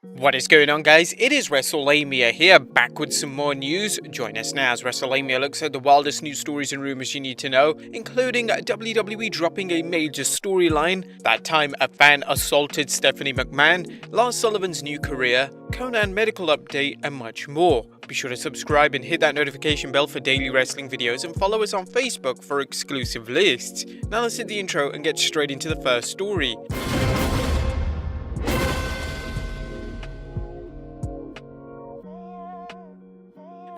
What is going on, guys? It is Wrestlelamia here, back with some more news. Join us now as Wrestlelamia looks at the wildest news stories and rumors you need to know, including WWE dropping a major storyline, that time a fan assaulted Stephanie McMahon, Lars Sullivan's new career, Konnan medical update, and much more. Be sure to subscribe and hit that notification bell for daily wrestling videos, and follow us on Facebook for exclusive lists. Now let's hit the intro and get straight into the first story.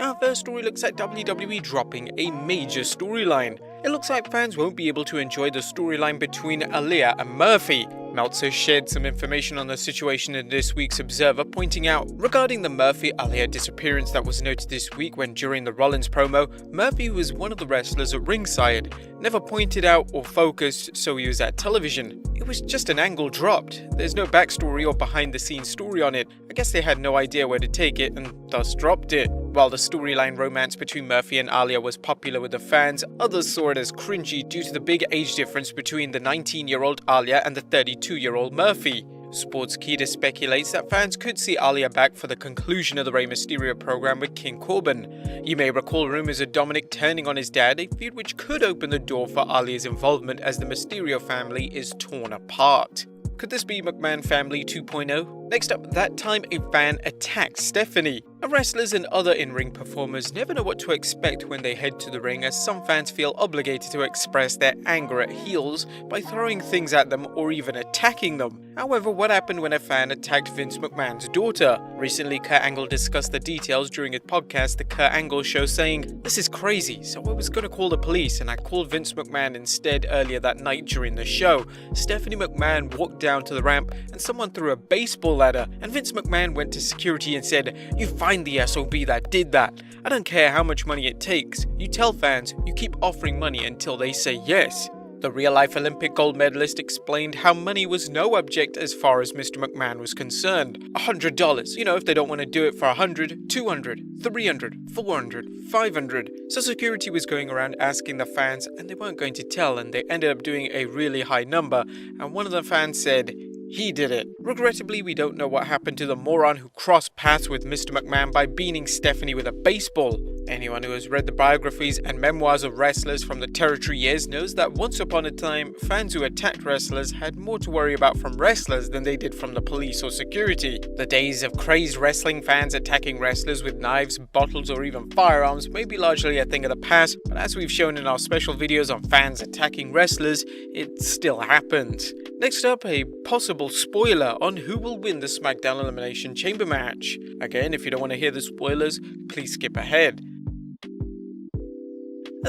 Our first story looks at WWE dropping a major storyline. It looks like fans won't be able to enjoy the storyline between Aaliyah and Murphy. Meltzer shared some information on the situation in this week's Observer, pointing out regarding the Murphy-Aaliyah disappearance that was noted this week when during the Rollins promo, Murphy was one of the wrestlers at ringside, never pointed out or focused, so he was at television. It was just an angle dropped. There's no backstory or behind-the-scenes story on it. I guess they had no idea where to take it and thus dropped it. While the storyline romance between Murphy and Aaliyah was popular with the fans, others saw it as cringy due to the big age difference between the 19-year-old Aaliyah and the 32-year-old Murphy. Sportskeeda speculates that fans could see Aaliyah back for the conclusion of the Rey Mysterio program with King Corbin. You may recall rumors of Dominic turning on his dad, a feud which could open the door for Aaliyah's involvement as the Mysterio family is torn apart. Could this be McMahon Family 2.0? Next up, that time a fan attacked Stephanie. Wrestlers and other in-ring performers never know what to expect when they head to the ring, as some fans feel obligated to express their anger at heels by throwing things at them or even attacking them. However, what happened when a fan attacked Vince McMahon's daughter? Recently, Kurt Angle discussed the details during his podcast, The Kurt Angle Show, saying, "This is crazy, so I was going to call the police and I called Vince McMahon instead earlier that night during the show. Stephanie McMahon walked down to the ramp and someone threw a baseball at her, and Vince McMahon went to security and said, 'You find the SOB that did that. I don't care how much money it takes. You tell fans, you keep offering money until they say yes.'" The real-life Olympic gold medalist explained how money was no object as far as Mr. McMahon was concerned. $100, if they don't want to do it for 100, 200, 300, 400, 500. So security was going around asking the fans, and they weren't going to tell, and they ended up doing a really high number, and one of the fans said, "He did it." Regrettably, we don't know what happened to the moron who crossed paths with Mr. McMahon by beating Stephanie with a baseball. Anyone who has read the biographies and memoirs of wrestlers from the territory years knows that once upon a time, fans who attacked wrestlers had more to worry about from wrestlers than they did from the police or security. The days of crazed wrestling fans attacking wrestlers with knives, bottles, or even firearms may be largely a thing of the past, but as we've shown in our special videos on fans attacking wrestlers, it still happens. Next up, a possible spoiler on who will win the SmackDown Elimination Chamber match. Again, if you don't want to hear the spoilers, please skip ahead.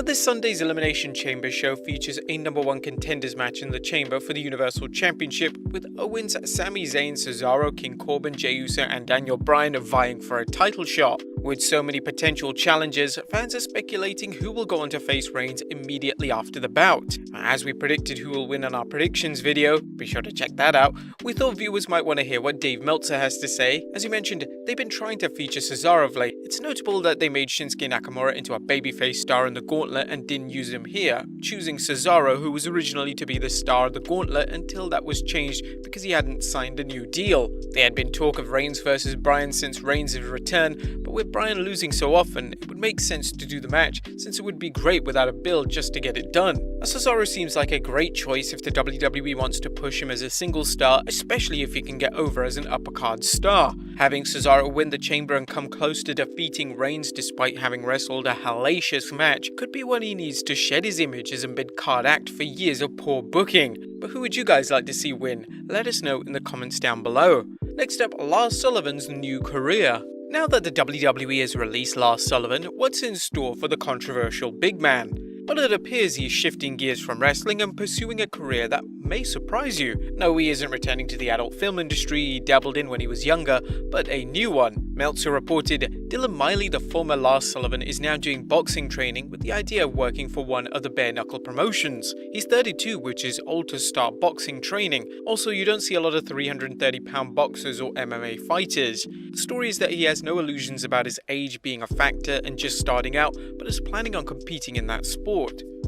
This Sunday's Elimination Chamber show features a #1 contenders match in the Chamber for the Universal Championship, with Owens, Sami Zayn, Cesaro, King Corbin, Jey Uso, and Daniel Bryan vying for a title shot. With so many potential challengers, fans are speculating who will go on to face Reigns immediately after the bout. As we predicted who will win on our predictions video, be sure to check that out, we thought viewers might want to hear what Dave Meltzer has to say. As he mentioned, they've been trying to feature Cesaro of late. It's notable that they made Shinsuke Nakamura into a babyface star in the Gauntlet and didn't use him here, choosing Cesaro, who was originally to be the star of the Gauntlet, until that was changed because he hadn't signed a new deal. There had been talk of Reigns versus Bryan since Reigns' return, but with Bryan losing so often, it would make sense to do the match, since it would be great without a build just to get it done. Cesaro seems like a great choice if the WWE wants to push him as a single star, especially if he can get over as an uppercard star. Having Cesaro win the Chamber and come close to defeating Reigns despite having wrestled a hellacious match could be what he needs to shed his image as a mid-card act for years of poor booking. But who would you guys like to see win? Let us know in the comments down below. Next up, Lars Sullivan's new career. Now that the WWE has released Lars Sullivan, what's in store for the controversial big man? Well, it appears he's shifting gears from wrestling and pursuing a career that may surprise you. No, he isn't returning to the adult film industry he dabbled in when he was younger, but a new one. Meltzer reported, Dylan Miley, the former Lars Sullivan, is now doing boxing training with the idea of working for one of the bare-knuckle promotions. He's 32, which is old to start boxing training. Also, you don't see a lot of 330-pound boxers or MMA fighters. The story is that he has no illusions about his age being a factor and just starting out, but is planning on competing in that sport.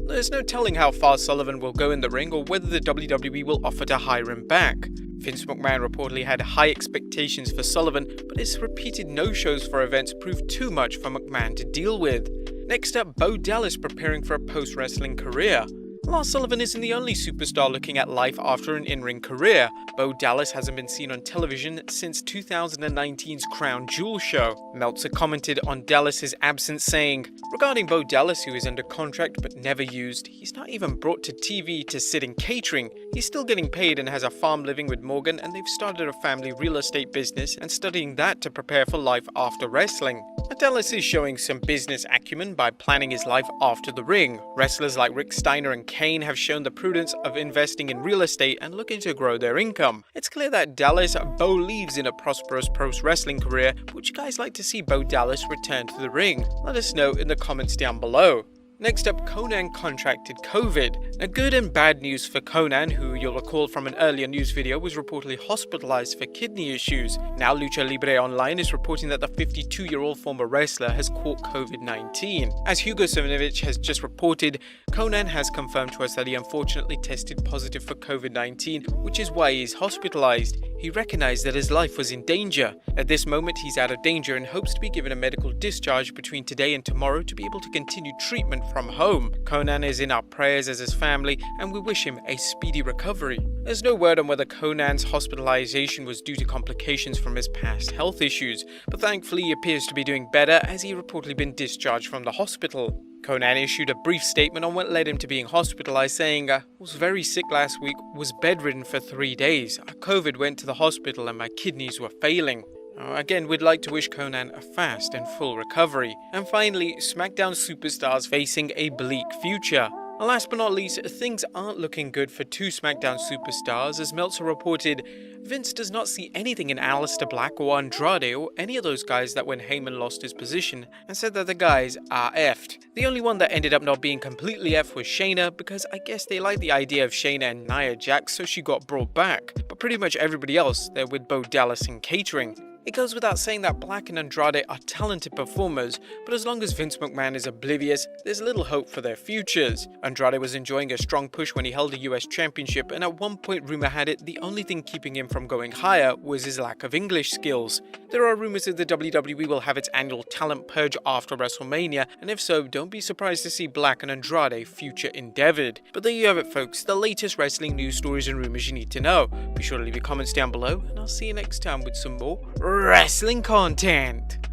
There's no telling how far Sullivan will go in the ring or whether the WWE will offer to hire him back. Vince McMahon reportedly had high expectations for Sullivan, but his repeated no-shows for events proved too much for McMahon to deal with. Next up, Bo Dallas preparing for a post-wrestling career. Lars Sullivan isn't the only superstar looking at life after an in-ring career. Bo Dallas hasn't been seen on television since 2019's Crown Jewel show. Meltzer commented on Dallas's absence saying, regarding Bo Dallas, who is under contract but never used, he's not even brought to TV to sit in catering. He's still getting paid and has a farm living with Morgan, and they've started a family real estate business and studying that to prepare for life after wrestling. But Dallas is showing some business acumen by planning his life after the ring. Wrestlers like Rick Steiner and Kane have shown the prudence of investing in real estate and looking to grow their income. It's clear that Dallas believes in a prosperous pro-wrestling career. Would you guys like to see Bo Dallas return to the ring? Let us know in the comments down below. Next up, Konnan contracted COVID. Now, good and bad news for Konnan, who you'll recall from an earlier news video was reportedly hospitalized for kidney issues. Now, Lucha Libre Online is reporting that the 52-year-old former wrestler has caught COVID-19. As Hugo Savinovich has just reported, Konnan has confirmed to us that he unfortunately tested positive for COVID-19, which is why he is hospitalized. He recognized that his life was in danger. At this moment, he's out of danger and hopes to be given a medical discharge between today and tomorrow to be able to continue treatment from home. Konnan is in our prayers as his family, and we wish him a speedy recovery. There's no word on whether Konnan's hospitalization was due to complications from his past health issues, but thankfully he appears to be doing better as he reportedly been discharged from the hospital. Konnan issued a brief statement on what led him to being hospitalized, saying, I was very sick last week, was bedridden for 3 days. COVID went to the hospital and my kidneys were failing. Again, we'd like to wish Konnan a fast and full recovery. And finally, SmackDown superstars facing a bleak future. Last but not least, things aren't looking good for two SmackDown superstars, as Meltzer reported Vince does not see anything in Aleister Black or Andrade or any of those guys that when Heyman lost his position, and said that the guys are effed. The only one that ended up not being completely effed was Shayna, because I guess they liked the idea of Shayna and Nia Jax, so she got brought back. But pretty much everybody else, they're with Bo Dallas in catering. It goes without saying that Black and Andrade are talented performers, but as long as Vince McMahon is oblivious, there's little hope for their futures. Andrade was enjoying a strong push when he held the US Championship, and at one point rumor had it the only thing keeping him from going higher was his lack of English skills. There are rumors that the WWE will have its annual talent purge after WrestleMania, and if so, don't be surprised to see Black and Andrade future endeavored. But there you have it, folks, the latest wrestling news stories and rumors you need to know. Be sure to leave your comments down below, and I'll see you next time with some more wrestling content.